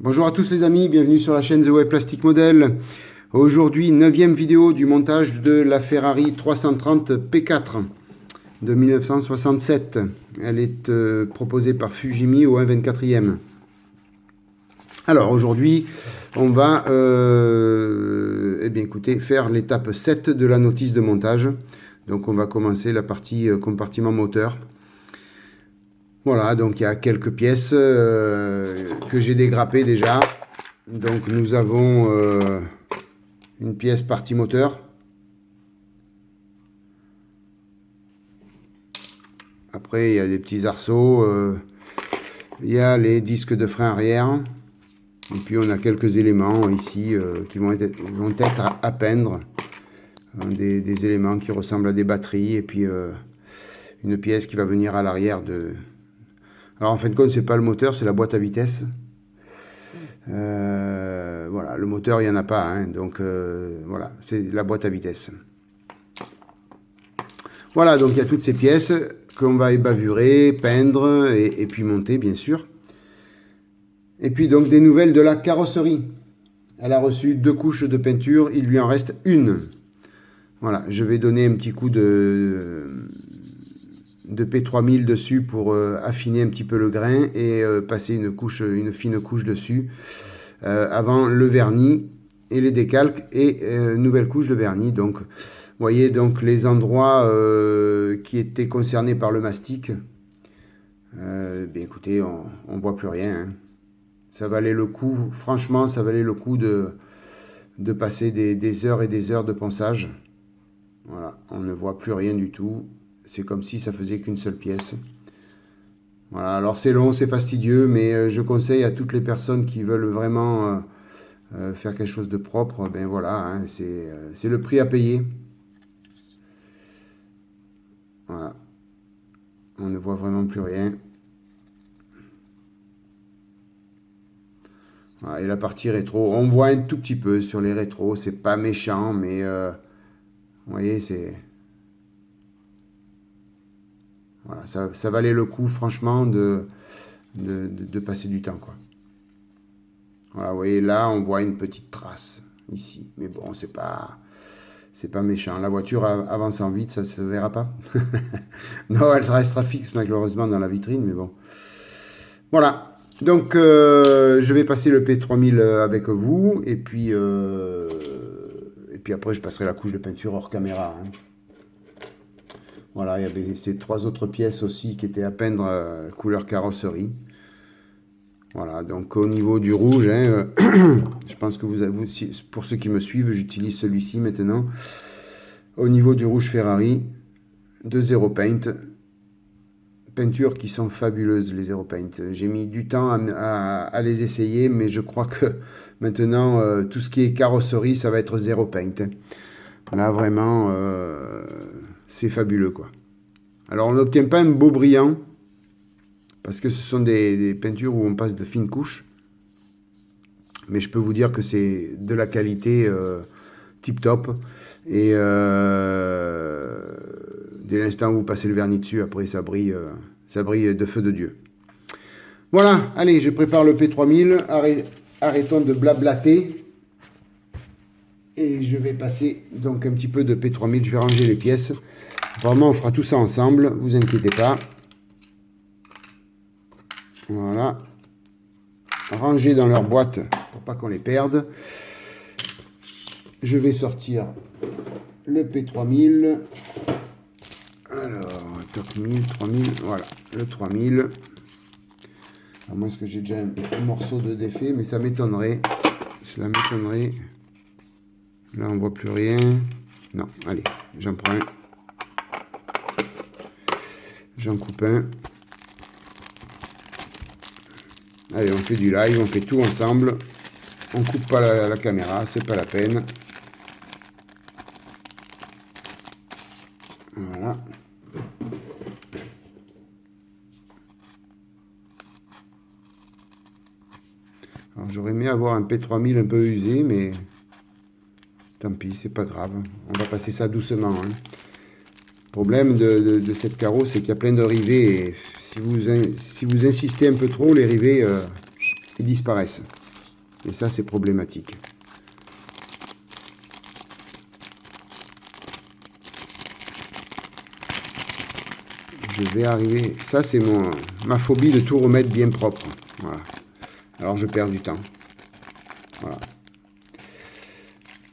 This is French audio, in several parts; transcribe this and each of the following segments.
Bonjour à tous les amis, bienvenue sur la chaîne The Way Plastic Model. Aujourd'hui, 9e vidéo du montage de la Ferrari 330 P4 de 1967. Elle est proposée par Fujimi au 1/24e. Alors aujourd'hui, on va faire l'étape 7 de la notice de montage. Donc on va commencer la partie compartiment moteur. Voilà, donc il y a quelques pièces que j'ai dégrappées déjà. Donc nous avons une pièce partie moteur. Après il y a des petits arceaux. Il y a les disques de frein arrière. Et puis on a quelques éléments ici qui vont être à peindre. Des éléments qui ressemblent à des batteries. Et puis une pièce qui va venir à l'arrière de... Alors en fin de compte, c'est pas le moteur, c'est la boîte à vitesse. Voilà, le moteur, il n'y en a pas, hein, donc voilà, c'est la boîte à vitesse. Voilà, donc il y a toutes ces pièces qu'on va ébavurer, peindre et puis monter, bien sûr. Et puis donc des nouvelles de la carrosserie. Elle a reçu 2 couches de peinture, il lui en reste une. Voilà, je vais donner un petit coup de P3000 dessus pour affiner un petit peu le grain et passer une fine couche dessus avant le vernis et les décalques et nouvelle couche de vernis. Donc vous voyez donc les endroits qui étaient concernés par le mastic. Bien écoutez, on voit plus rien, hein. Ça valait le coup, franchement ça valait le coup de passer des heures et des heures de ponçage. Voilà, on ne voit plus rien du tout. C'est comme si ça faisait qu'une seule pièce. Voilà, alors c'est long, c'est fastidieux, mais je conseille à toutes les personnes qui veulent vraiment faire quelque chose de propre, ben voilà, hein, c'est le prix à payer. Voilà, on ne voit vraiment plus rien. Voilà, et la partie rétro, on voit un tout petit peu sur les rétros, c'est pas méchant, mais vous voyez, c'est... Voilà, ça valait le coup, franchement, de passer du temps, quoi. Voilà, vous voyez, là, on voit une petite trace, ici. Mais bon, c'est pas méchant. La voiture avançant vite, ça se verra pas. Non, elle restera fixe, malheureusement, dans la vitrine, mais bon. Voilà. Donc, je vais passer le P3000 avec vous, et puis après, je passerai la couche de peinture hors caméra, hein. Voilà, il y avait ces 3 autres pièces aussi qui étaient à peindre couleur carrosserie. Voilà, donc au niveau du rouge, hein, je pense que pour ceux qui me suivent, j'utilise celui-ci maintenant. Au niveau du rouge Ferrari, de Zero Paint. Peintures qui sont fabuleuses, les Zero Paint. J'ai mis du temps à les essayer, mais je crois que maintenant, tout ce qui est carrosserie, ça va être Zero Paint. Là, vraiment... c'est fabuleux, quoi. Alors on n'obtient pas un beau brillant parce que ce sont des peintures où on passe de fines couches, mais je peux vous dire que c'est de la qualité tip top, et dès l'instant où vous passez le vernis dessus, après ça brille de feu de Dieu. Voilà, allez, je prépare le P3000, arrêtons de blablater. Et je vais passer donc un petit peu de P3000, je vais ranger les pièces. Vraiment, on fera tout ça ensemble, vous inquiétez pas. Voilà. Ranger dans leur boîte pour pas qu'on les perde. Je vais sortir le P3000. Alors, top 1000, 3000, voilà, le 3000. À moins que j'ai déjà un morceau de défait, mais ça m'étonnerait. Cela m'étonnerait. Là, on voit plus rien. Non, allez, j'en prends un. J'en coupe un. Allez, on fait du live, on fait tout ensemble. On coupe pas la caméra, c'est pas la peine. Voilà. Alors, j'aurais aimé avoir un P3000 un peu usé, mais... tant pis, c'est pas grave. On va passer ça doucement, hein. Le problème de cette carreau, c'est qu'il y a plein de rivets. Et si vous insistez un peu trop, les rivets ils disparaissent. Et ça, c'est problématique. Je vais arriver... Ça, c'est ma phobie de tout remettre bien propre. Voilà. Alors, je perds du temps. Voilà.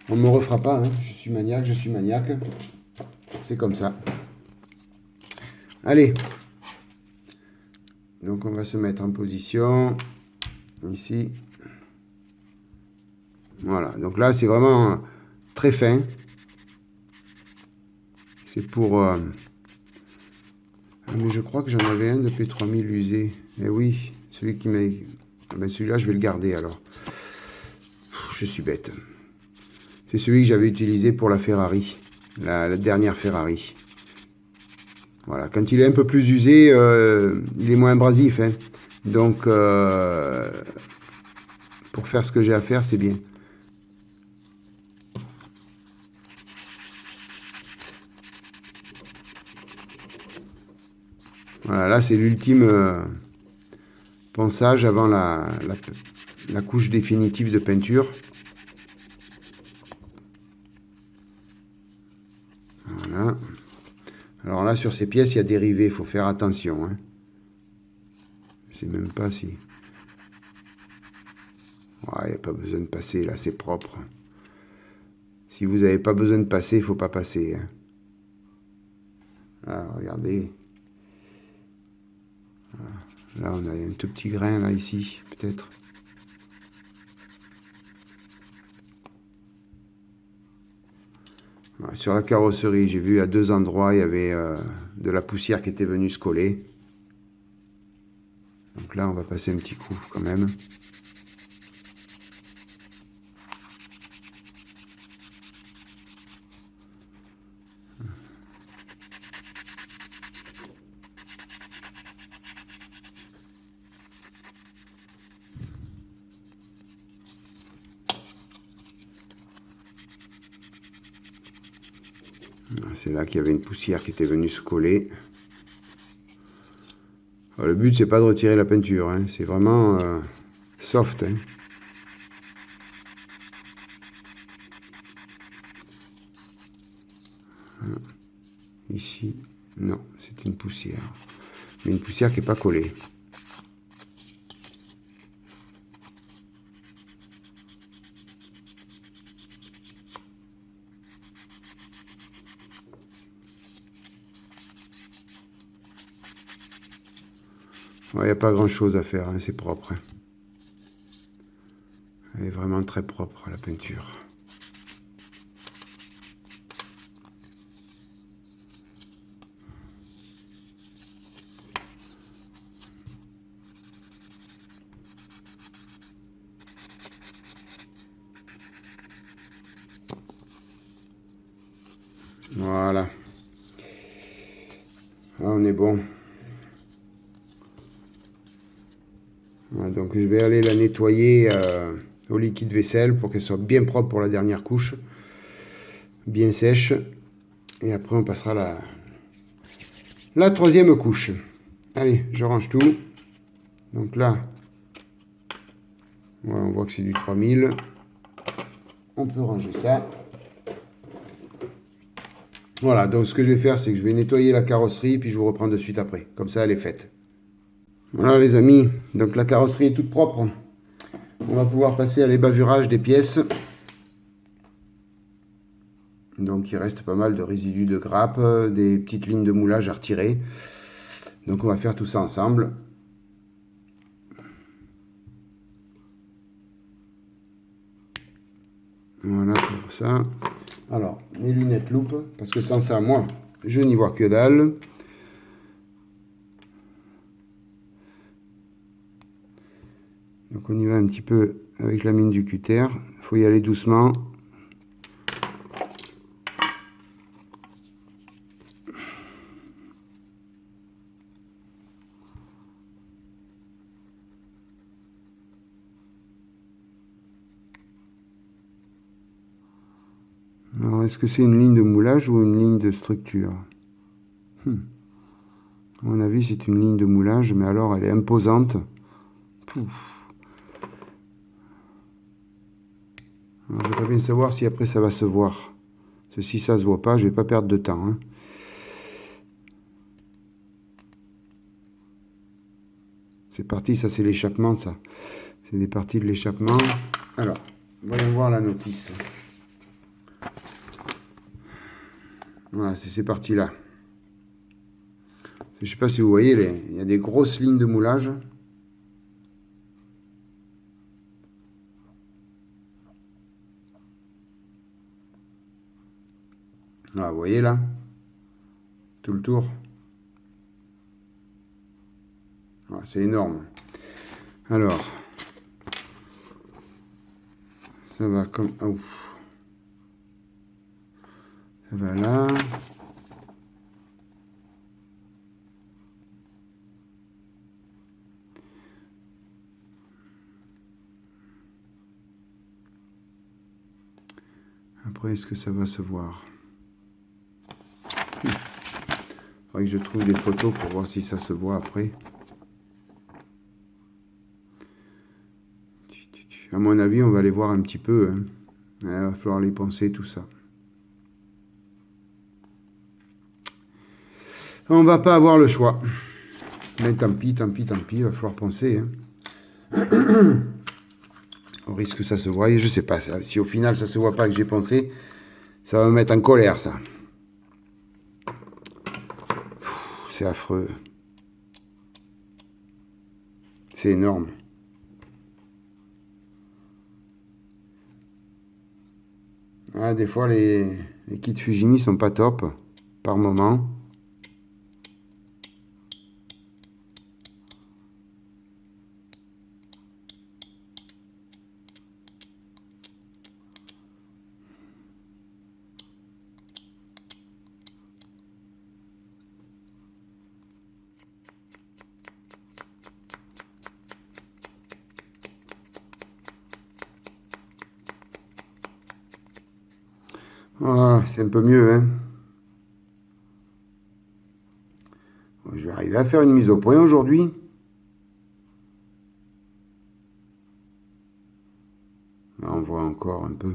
On ne me refera pas. Hein. Je suis maniaque, je suis maniaque. C'est comme ça. Allez. Donc, on va se mettre en position. Ici. Voilà. Donc là, c'est vraiment très fin. C'est pour... mais je crois que j'en avais un de P3000 usé. Eh oui, celui qui m'a... Ben celui-là, je vais le garder alors. Je suis bête. C'est celui que j'avais utilisé pour la Ferrari. La dernière Ferrari. Voilà, quand il est un peu plus usé, il est moins abrasif. Hein. Donc, pour faire ce que j'ai à faire, c'est bien. Voilà, là, c'est l'ultime ponçage avant la couche définitive de peinture. Voilà. Alors là, sur ces pièces, il y a des rivets, il faut faire attention. Hein. Je sais même pas si... Ouais, il n'y a pas besoin de passer, là, c'est propre. Si vous n'avez pas besoin de passer, il ne faut pas passer. Hein. Là, regardez. Voilà. Là, on a un tout petit grain, là, ici, peut-être. Voilà, sur la carrosserie, j'ai vu à 2 endroits, il y avait de la poussière qui était venue se coller. Donc là, on va passer un petit coup, quand même. C'est là qu'il y avait une poussière qui était venue se coller. Alors, le but, c'est pas de retirer la peinture, hein. C'est vraiment soft. Hein. Ici, non, c'est une poussière. Mais une poussière qui n'est pas collée. Il n'y a pas grand chose à faire, hein, c'est propre. Hein. Elle est vraiment très propre, la peinture. Voilà. Là, on est bon. Voilà, donc je vais aller la nettoyer au liquide vaisselle pour qu'elle soit bien propre pour la dernière couche. Bien sèche. Et après, on passera la troisième couche. Allez, je range tout. Donc là, ouais, on voit que c'est du 3000. On peut ranger ça. Voilà, donc ce que je vais faire, c'est que je vais nettoyer la carrosserie, puis je vous reprends de suite après. Comme ça, elle est faite. Voilà les amis, donc la carrosserie est toute propre. On va pouvoir passer à l'ébavurage des pièces. Donc il reste pas mal de résidus de grappe, des petites lignes de moulage à retirer. Donc on va faire tout ça ensemble. Voilà pour ça. Alors, mes lunettes loupe, parce que sans ça, moi, je n'y vois que dalle. Donc on y va un petit peu avec la mine du cutter. Il faut y aller doucement. Alors, est-ce que c'est une ligne de moulage ou une ligne de structure? À mon avis, c'est une ligne de moulage, mais alors elle est imposante. Pouf. Je voudrais bien savoir si après ça va se voir. Parce que si ça se voit pas, je vais pas perdre de temps. Hein. C'est parti, ça c'est l'échappement, ça. C'est des parties de l'échappement. Alors, voyons voir la notice. Voilà, c'est ces parties-là. Je ne sais pas si vous voyez, il y a des grosses lignes de moulage. Ah, vous voyez là, tout le tour. Ah, c'est énorme. Alors, ça va comme... Oh. Ça va là. Après, est-ce que ça va se voir? Il faudrait que je trouve des photos pour voir si ça se voit après. À mon avis, on va les voir un petit peu. Hein. Il va falloir les penser, tout ça. On va pas avoir le choix. Mais tant pis, il va falloir penser. Hein. Au risque que ça se voie. Je sais pas, si au final ça se voit pas que j'ai pensé, ça va me mettre en colère, ça. C'est affreux. C'est énorme. Ah, des fois, les kits Fujimi sont pas top, par moment. Voilà, c'est un peu mieux, hein. Je vais arriver à faire une mise au point aujourd'hui. Là, on voit encore un peu.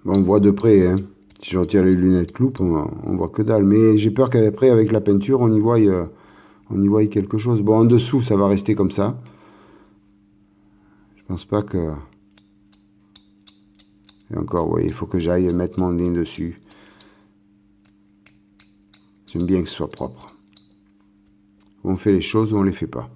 Bon, on voit de près, hein. Si je retire les lunettes loupe, on voit que dalle. Mais j'ai peur qu'après, avec la peinture, on y voit quelque chose. Bon, en dessous, ça va rester comme ça. Je pense pas que... Et encore, oui, il faut que j'aille mettre mon nez dessus. J'aime bien que ce soit propre. On fait les choses ou on les fait pas.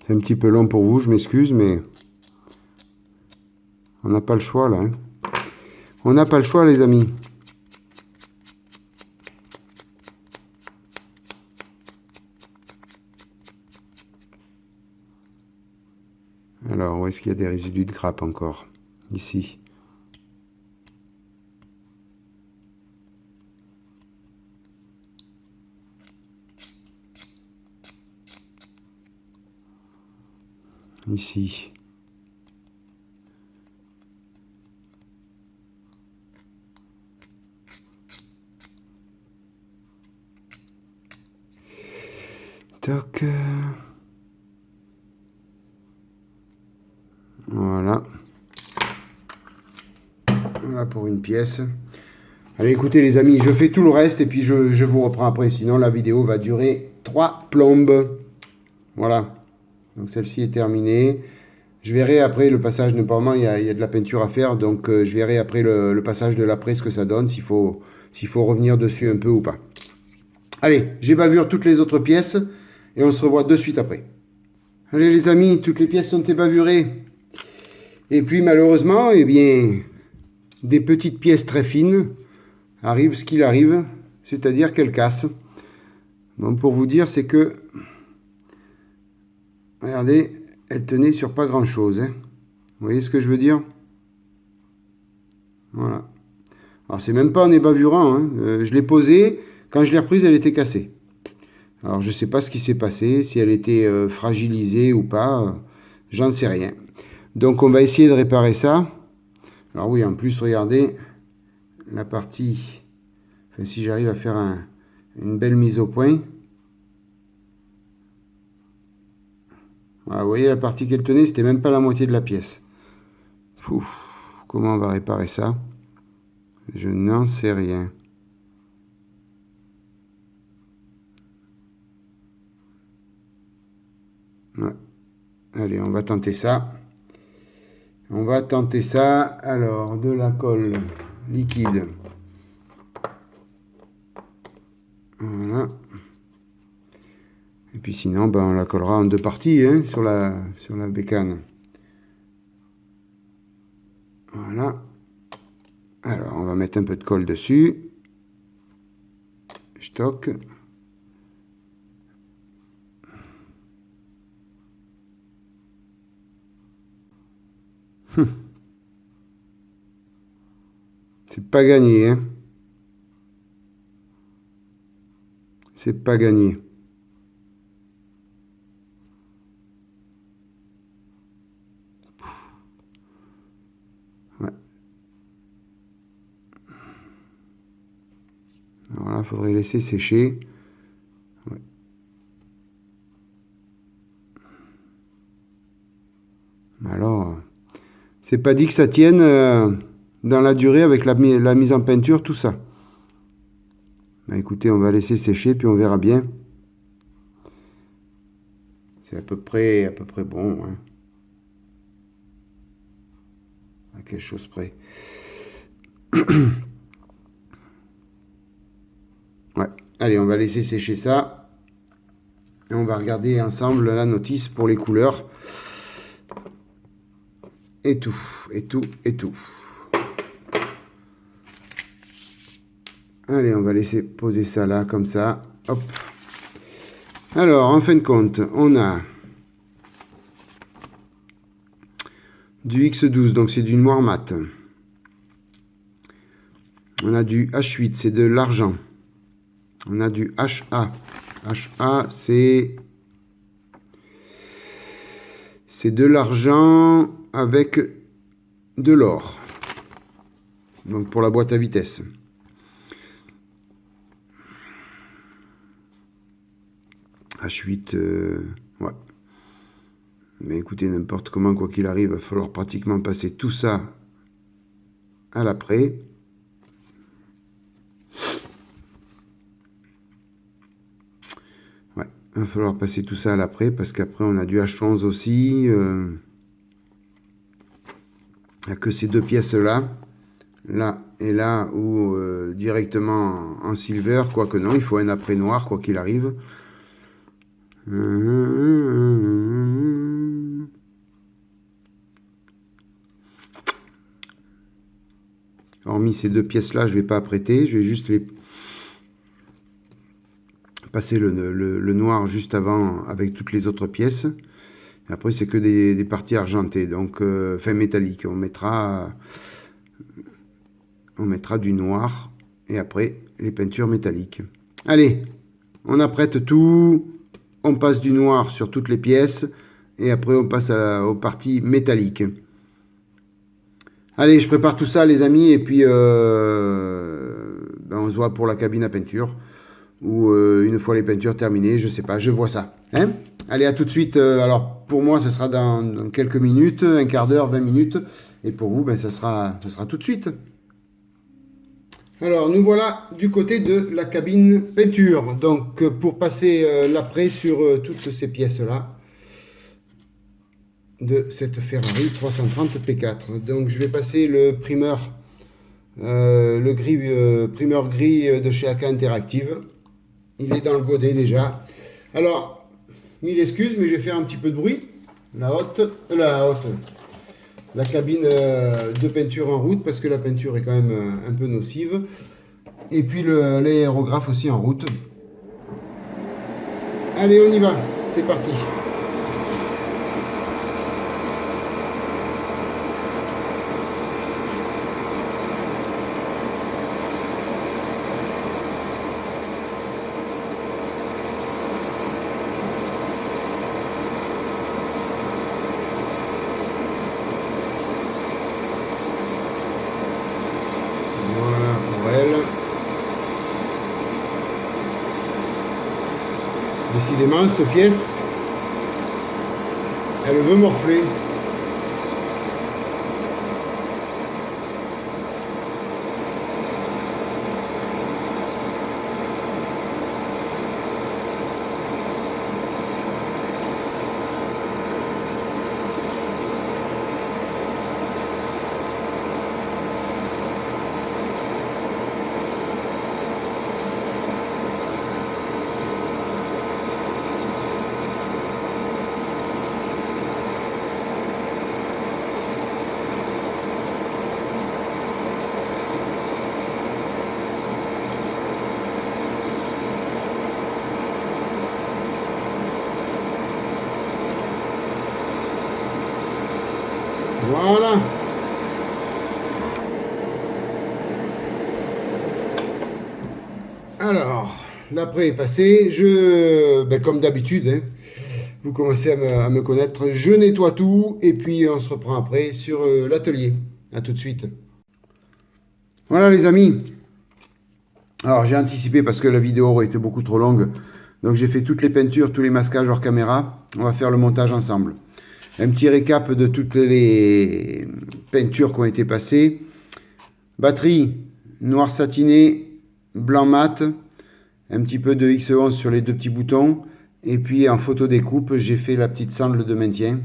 C'est un petit peu long pour vous, je m'excuse, mais on n'a pas le choix là. Hein. On n'a pas le choix, les amis. Alors, où est-ce qu'il y a des résidus de grappe encore? Ici. Ici. Toc. Voilà. Voilà pour une pièce. Allez, écoutez les amis, je fais tout le reste et puis je vous reprends après. Sinon, la vidéo va durer 3 plombes. Voilà. Donc celle-ci est terminée. Je verrai après le passage, normalement il y a de la peinture à faire, donc je verrai après le passage de l'après ce que ça donne, s'il faut revenir dessus un peu ou pas. Allez, j'ébavure toutes les autres pièces et on se revoit de suite après. Allez les amis, toutes les pièces sont ébavurées. Et puis malheureusement, eh bien, des petites pièces très fines arrivent ce qu'il arrive, c'est-à-dire qu'elles cassent. Bon, pour vous dire, c'est que, regardez, elle tenait sur pas grand chose. Hein. Vous voyez ce que je veux dire? Voilà. Alors c'est même pas en ébavurant. Hein. Je l'ai posée. Quand je l'ai reprise, elle était cassée. Alors je sais pas ce qui s'est passé, si elle était fragilisée ou pas, j'en sais rien. Donc on va essayer de réparer ça. Alors oui, en plus, regardez la partie, enfin, si j'arrive à faire une belle mise au point. Voilà, vous voyez la partie qu'elle tenait, c'était même pas la moitié de la pièce. Ouf, comment on va réparer ça? Je n'en sais rien. Ouais. Allez, on va tenter ça. On va tenter ça. Alors, de la colle liquide. Voilà. Et puis sinon, ben, on la collera en deux parties hein, sur la bécane. Voilà. Alors, on va mettre un peu de colle dessus. Stock. C'est pas gagné, hein. C'est pas gagné. Ouais. Alors là, il faudrait laisser sécher. Ouais. Alors, c'est pas dit que ça tienne dans la durée avec la mise en peinture, tout ça. Bah, écoutez, on va laisser sécher, puis on verra bien. C'est à peu près bon. Hein. À quelque chose près. Ouais. Allez, on va laisser sécher ça. Et on va regarder ensemble la notice pour les couleurs. Et tout, et tout, et tout. Allez, on va laisser poser ça là, comme ça. Hop. Alors, en fin de compte, on a du X12, donc c'est du noir mat. On a du H8, c'est de l'argent. On a du HA. HA, c'est de l'argent avec de l'or. Donc pour la boîte à vitesse. H8, ouais. Mais écoutez, n'importe comment, quoi qu'il arrive, il va falloir pratiquement passer tout ça à l'après. Ouais, il va falloir passer tout ça à l'après, parce qu'après on a du H11 aussi. Il n'y a que ces deux pièces-là. Là et là, ou directement en silver, quoique non, il faut un après noir, quoi qu'il arrive. Hormis ces deux pièces-là, je ne vais pas apprêter, je vais juste les passer le noir juste avant avec toutes les autres pièces. Et après, c'est que des parties argentées, donc enfin métalliques. On mettra du noir et après les peintures métalliques. Allez, on apprête tout, on passe du noir sur toutes les pièces et après on passe aux parties métalliques. Allez, je prépare tout ça les amis et puis on se voit pour la cabine à peinture ou une fois les peintures terminées, je sais pas, je vois ça. Hein? Allez, à tout de suite. Alors pour moi, ça sera dans quelques minutes, un quart d'heure, 20 minutes. Et pour vous, ça sera tout de suite. Alors, nous voilà du côté de la cabine peinture. Donc, pour passer l'après sur toutes ces pièces-là de cette Ferrari 330 P4. Donc, je vais passer le primeur, primeur gris de chez AK Interactive. Il est dans le godet déjà. Alors, mille excuses, mais je vais faire un petit peu de bruit. La cabine de peinture en route, parce que la peinture est quand même un peu nocive. Et puis l'aérographe aussi en route. Allez, on y va. C'est parti. décidément, cette pièce, elle veut morfler. Voilà. Alors, l'après est passé. Comme d'habitude, hein, vous commencez à me connaître. Je nettoie tout et puis on se reprend après sur l'atelier. À tout de suite. Voilà les amis. Alors j'ai anticipé parce que la vidéo aurait été beaucoup trop longue. Donc j'ai fait toutes les peintures, tous les masquages hors caméra. On va faire le montage ensemble. Un petit récap de toutes les peintures qui ont été passées. Batterie, noir satiné, blanc mat. Un petit peu de X11 sur les deux petits boutons. Et puis en photo découpe, j'ai fait la petite sangle de maintien.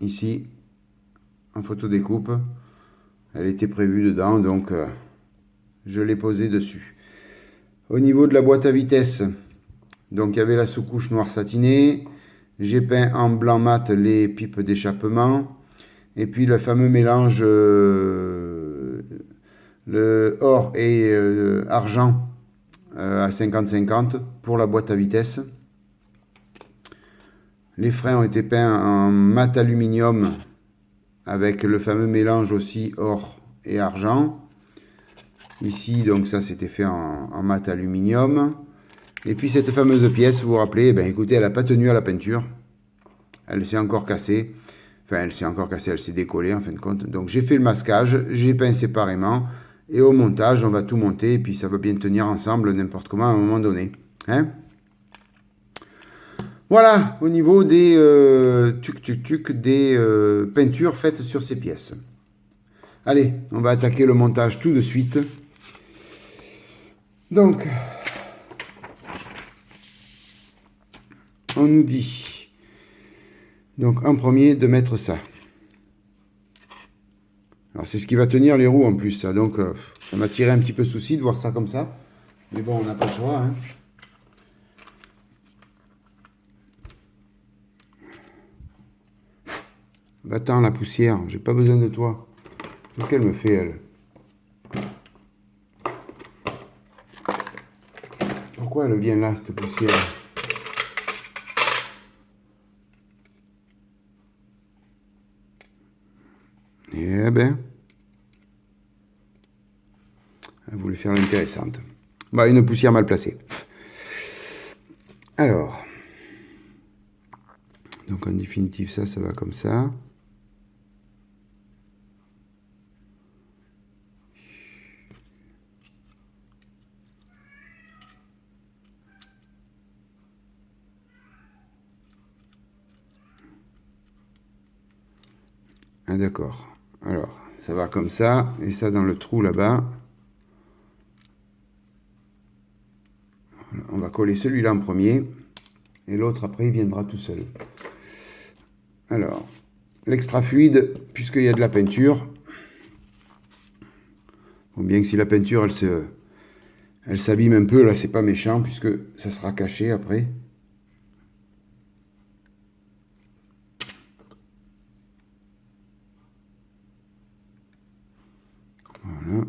Ici, en photo découpe. Elle était prévue dedans, donc je l'ai posée dessus. Au niveau de la boîte à vitesse, donc il y avait la sous-couche noir satiné. J'ai peint en blanc mat les pipes d'échappement. Et puis le fameux mélange le or et argent à 50-50 pour la boîte à vitesse. Les freins ont été peints en mat aluminium avec le fameux mélange aussi or et argent. Ici, donc ça c'était fait en mat aluminium. Et puis cette fameuse pièce, vous vous rappelez, écoutez, elle n'a pas tenu à la peinture. Elle s'est encore cassée. Enfin, elle s'est décollée en fin de compte. Donc j'ai fait le masquage, j'ai peint séparément. Et au montage, on va tout monter. Et puis ça va bien tenir ensemble n'importe comment à un moment donné. Hein? Voilà, au niveau des des peintures faites sur ces pièces. Allez, on va attaquer le montage tout de suite. Donc, on nous dit, donc en premier, de mettre ça. Alors c'est ce qui va tenir les roues en plus, ça. Donc ça m'a tiré un petit peu souci de voir ça comme ça. Mais bon, on n'a pas le choix. Hein. Va-t'en la poussière, j'ai pas besoin de toi. Qu'est-ce qu'elle me fait, elle? Pourquoi elle vient là, cette poussière? Eh ben, elle voulait faire l'intéressante. Bah, une poussière mal placée. Alors, donc en définitive, ça va comme ça. Ah d'accord. Alors, ça va comme ça, et ça dans le trou là-bas. On va coller celui-là en premier, et l'autre après il viendra tout seul. Alors, l'extra fluide, puisqu'il y a de la peinture, bon, bien que si la peinture elle s'abîme un peu, là c'est pas méchant, puisque ça sera caché après. Voilà.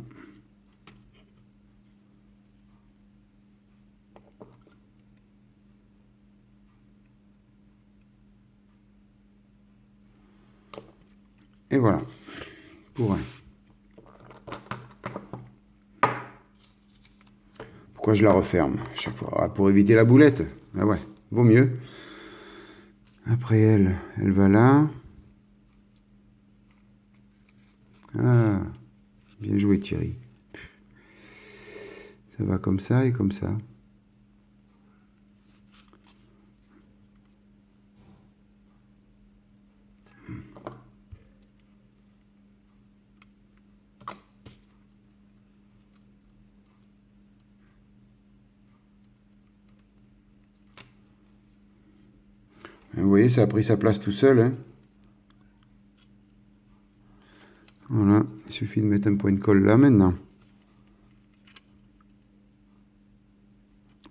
Et voilà, pour un. Pourquoi je la referme à chaque fois? Ah, pour éviter la boulette. Ah ouais, vaut mieux. Après elle va là. Ah, bien joué Thierry. Ça va comme ça et comme ça. Vous voyez, ça a pris sa place tout seul. Hein. Voilà, il suffit de mettre un point de colle là maintenant.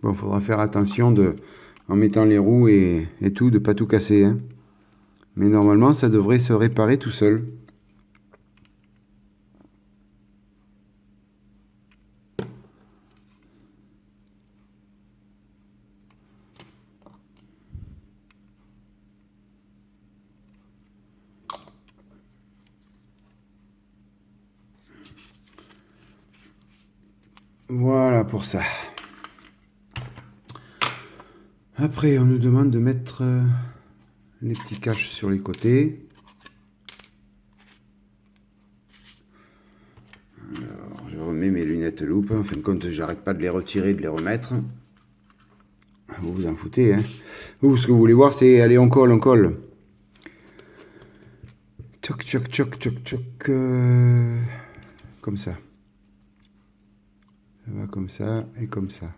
Bon, il faudra faire attention en mettant les roues et tout, de ne pas tout casser. Hein. Mais normalement, ça devrait se réparer tout seul. Voilà pour ça. Après, on nous demande de mettre les petits caches sur les côtés. Alors, je remets mes lunettes loupe. En fin de compte, j'arrête pas de les retirer, de les remettre. Vous vous en foutez, hein. Vous, ce que vous voulez voir, c'est, allez, on colle, on colle. Tchoc, tchoc, tchoc, tchoc, tchoc. Comme ça. Ça va comme ça et comme ça.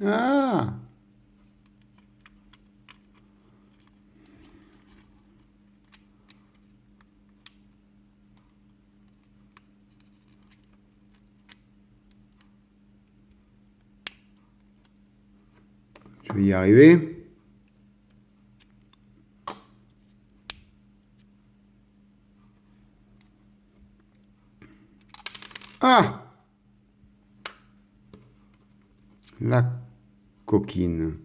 Ah! Je vais y arriver. Ah! La coquine.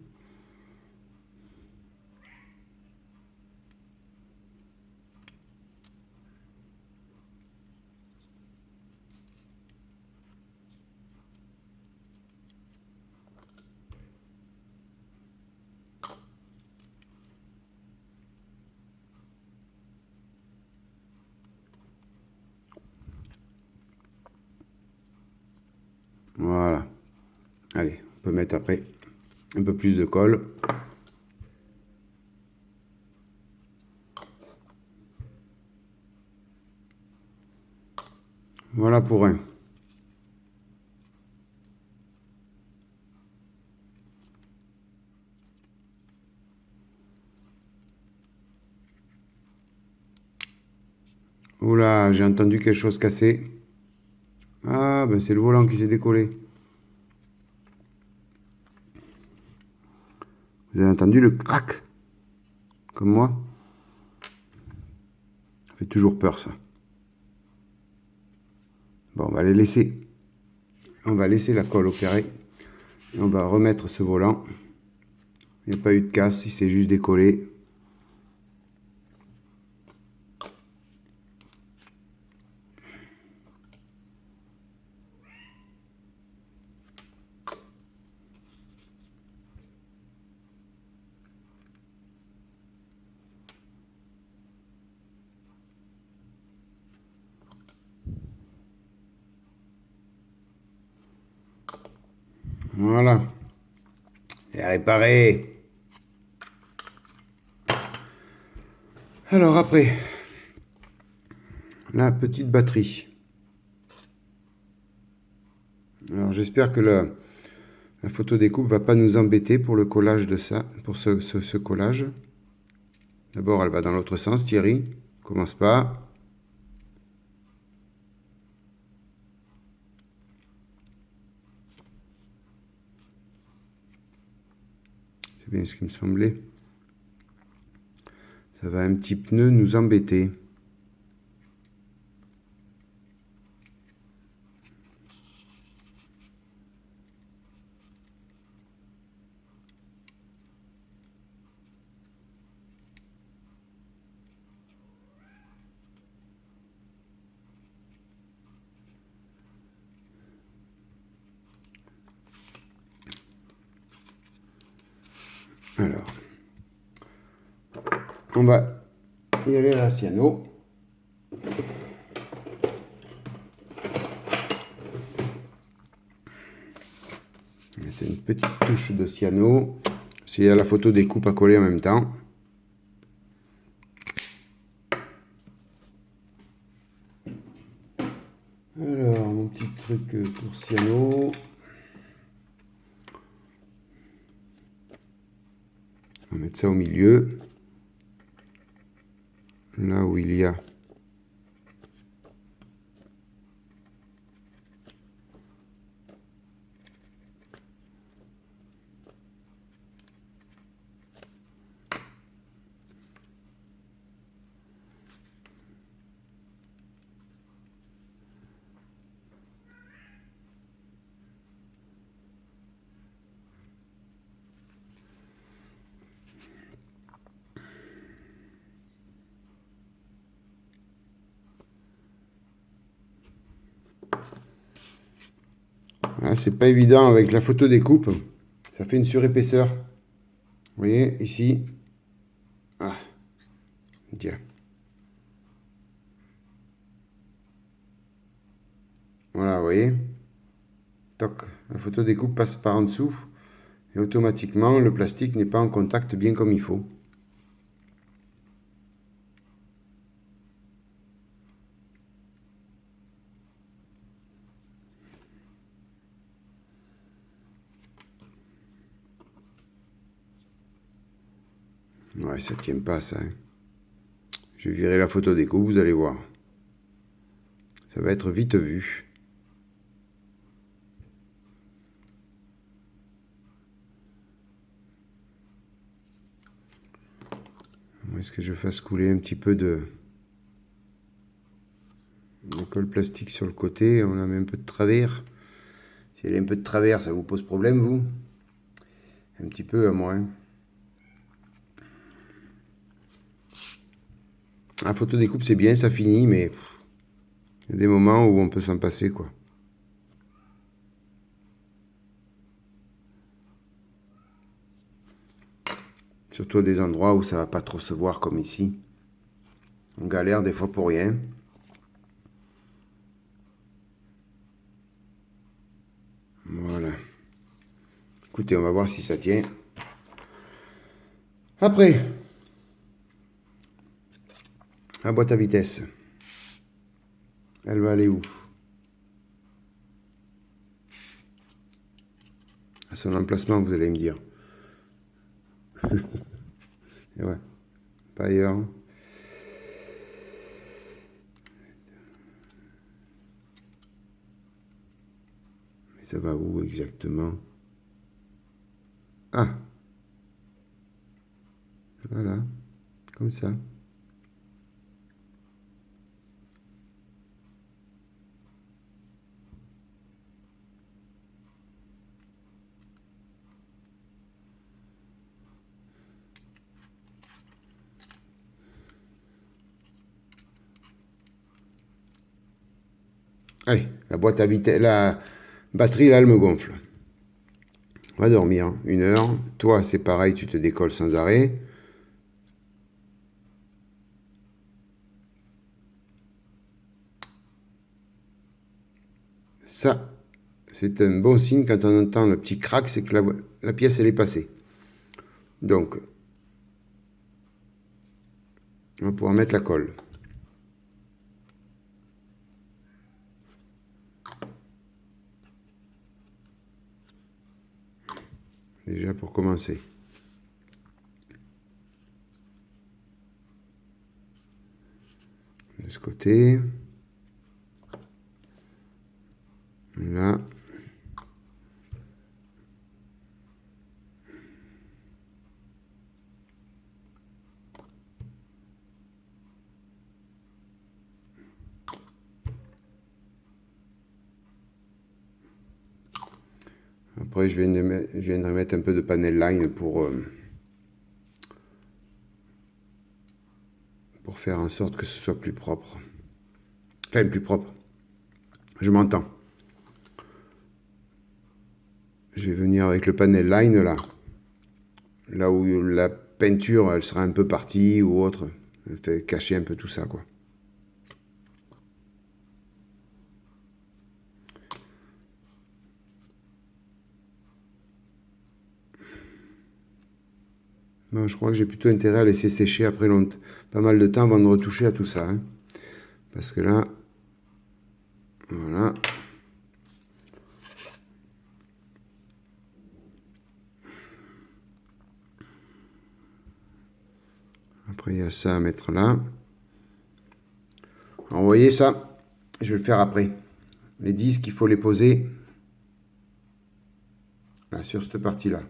Voilà. Allez, on peut mettre après un peu plus de colle. Voilà pour un. Oula, j'ai entendu quelque chose casser. Ah, ben c'est le volant qui s'est décollé. Vous avez entendu le crac? Comme moi? Ça fait toujours peur, ça. Bon, on va les laisser. On va laisser la colle opérer. Et on va remettre ce volant. Il n'y a pas eu de casse, il s'est juste décollé. Voilà. Et réparé. Alors après, la petite batterie. Alors j'espère que la photo découpe va pas nous embêter pour le collage de ça, pour ce collage. D'abord, elle va dans l'autre sens, Thierry. Commence pas. C'est bien ce qui me semblait. Ça va un petit pneu nous embêter. Alors, on va y aller à la cyano. Mettre une petite touche de cyano. S'il y a la photo des coupes à coller en même temps. Alors, mon petit truc pour cyano. On va mettre ça au milieu. Là où il y a ah, c'est pas évident avec la photo des coupes. Ça fait une surépaisseur. Vous voyez, ici. Ah, tiens. Voilà, vous voyez. Toc, la photo des coupes passe par en dessous. Et automatiquement, le plastique n'est pas en contact bien comme il faut. Ouais, ça tient pas ça, hein. Je vais virer la photo des coupes, vous allez voir. Ça va être vite vu. Est-ce que je fasse couler un petit peu de colle plastique sur le côté? On la met un peu de travers. Si elle est un peu de travers, ça vous pose problème, vous? Un petit peu à moi, hein. La photo découpe, c'est bien, ça finit, mais il y a des moments où on peut s'en passer, quoi. Surtout à des endroits où ça va pas trop se voir, comme ici. On galère des fois pour rien. Voilà. Écoutez, on va voir si ça tient. Après, la boîte à vitesse. Elle va aller où? À son emplacement, vous allez me dire. Et ouais, pas ailleurs. Mais ça va où exactement? Ah, voilà, comme ça. Allez, la boîte à vitesse, la batterie, là, elle me gonfle. On va dormir, 1 heure. Toi, c'est pareil, tu te décolles sans arrêt. Ça, c'est un bon signe quand on entend le petit crack, c'est que la pièce, elle est passée. Donc, on va pouvoir mettre la colle. Déjà pour commencer. De ce côté. Là. Après, je viendrai mettre un peu de panel line pour faire en sorte que ce soit plus propre. Enfin, plus propre. Je m'entends. Je vais venir avec le panel line là. Là où la peinture, elle sera un peu partie ou autre. Elle fait cacher un peu tout ça, quoi. Bon, je crois que j'ai plutôt intérêt à laisser sécher après pas mal de temps avant de retoucher à tout ça. Hein. Parce que là, voilà. Après, il y a ça à mettre là. Alors, vous voyez ça, je vais le faire après. Les disques, il faut les poser là, sur cette partie-là.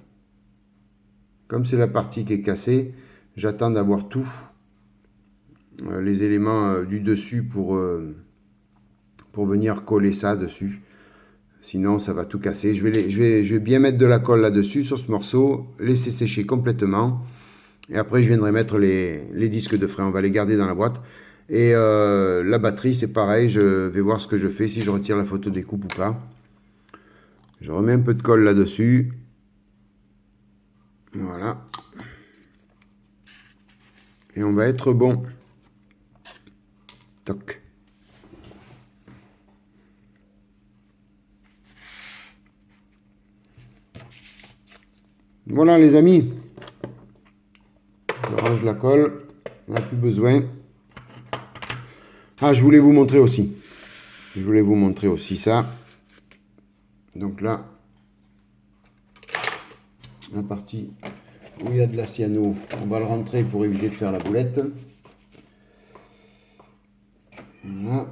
Comme c'est la partie qui est cassée, j'attends d'avoir tout, les éléments du dessus pour venir coller ça dessus. Sinon, ça va tout casser. Je vais bien mettre de la colle là-dessus, sur ce morceau, laisser sécher complètement. Et après, je viendrai mettre les disques de frein. On va les garder dans la boîte. Et la batterie, c'est pareil. Je vais voir ce que je fais, si je retire la photo des coupes ou pas. Je remets un peu de colle là-dessus. Voilà. Et on va être bon. Toc. Voilà les amis. Je range la colle. On n'a plus besoin. Ah, je voulais vous montrer aussi. Je voulais vous montrer aussi ça. Donc là, la partie où il y a de la cyano, on va le rentrer pour éviter de faire la boulette. Voilà.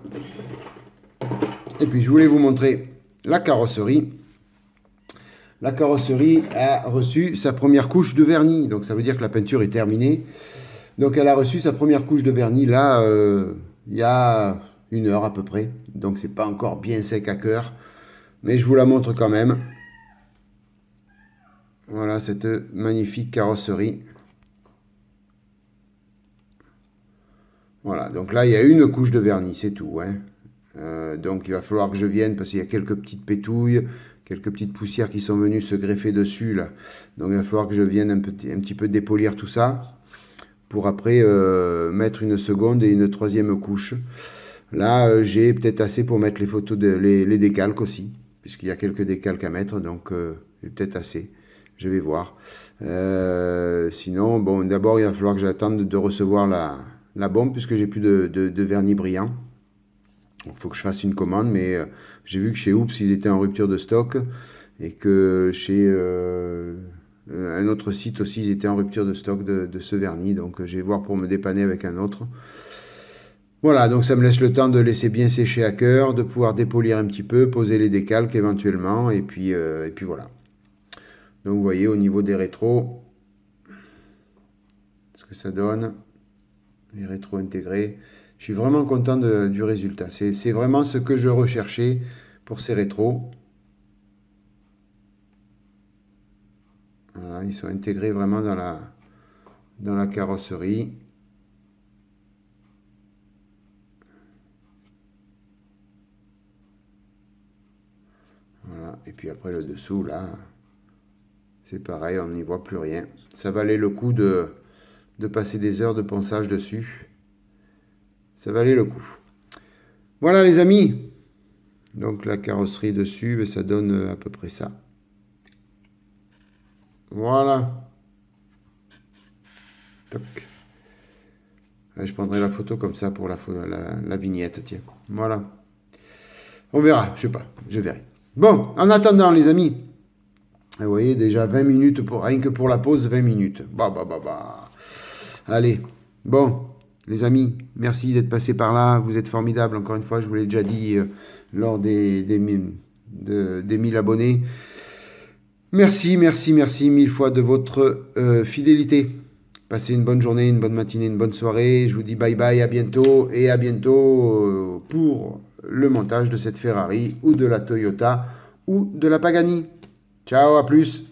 Et puis je voulais vous montrer la carrosserie. La carrosserie a reçu sa première couche de vernis. Donc ça veut dire que la peinture est terminée. Donc elle a reçu sa première couche de vernis là, il y a 1 heure à peu près. Donc c'est pas encore bien sec à cœur. Mais je vous la montre quand même. Voilà cette magnifique carrosserie. Voilà, donc là il y a une couche de vernis, c'est tout. Hein. Donc il va falloir que je vienne parce qu'il y a quelques petites pétouilles, quelques petites poussières qui sont venues se greffer dessus là. Donc il va falloir que je vienne un petit peu dépolir tout ça pour après mettre une seconde et une troisième couche. Là j'ai peut-être assez pour mettre les photos, les décalques aussi, puisqu'il y a quelques décalques à mettre, donc j'ai peut-être assez. Je vais voir. Sinon, bon, d'abord il va falloir que j'attende de recevoir la bombe, puisque j'ai plus de vernis brillant. Il faut que je fasse une commande, mais j'ai vu que chez Oops, ils étaient en rupture de stock, et que chez un autre site aussi, ils étaient en rupture de stock de ce vernis, donc je vais voir pour me dépanner avec un autre. Voilà, donc ça me laisse le temps de laisser bien sécher à cœur, de pouvoir dépolir un petit peu, poser les décalques éventuellement, et puis voilà. Donc vous voyez au niveau des rétros, ce que ça donne, les rétros intégrés. Je suis vraiment content du résultat. C'est vraiment ce que je recherchais pour ces rétros. Voilà, ils sont intégrés vraiment dans la carrosserie. Voilà, et puis après le dessous là, c'est pareil, on n'y voit plus rien. Ça valait le coup de passer des heures de ponçage dessus. Ça valait le coup. Voilà les amis. Donc la carrosserie dessus, ça donne à peu près ça. Voilà. Toc. Je prendrai la photo comme ça pour la vignette, tiens. Voilà. On verra, je sais pas, je verrai. Bon, en attendant les amis, vous voyez déjà 20 minutes, rien que pour la pause, 20 minutes. Bah. Allez, bon, les amis, merci d'être passés par là, vous êtes formidables, encore une fois, je vous l'ai déjà dit lors des 1000 abonnés. Merci 1000 fois de votre fidélité. Passez une bonne journée, une bonne matinée, une bonne soirée. Je vous dis bye bye, à bientôt. Et à bientôt pour le montage de cette Ferrari ou de la Toyota ou de la Pagani. Ciao, à plus.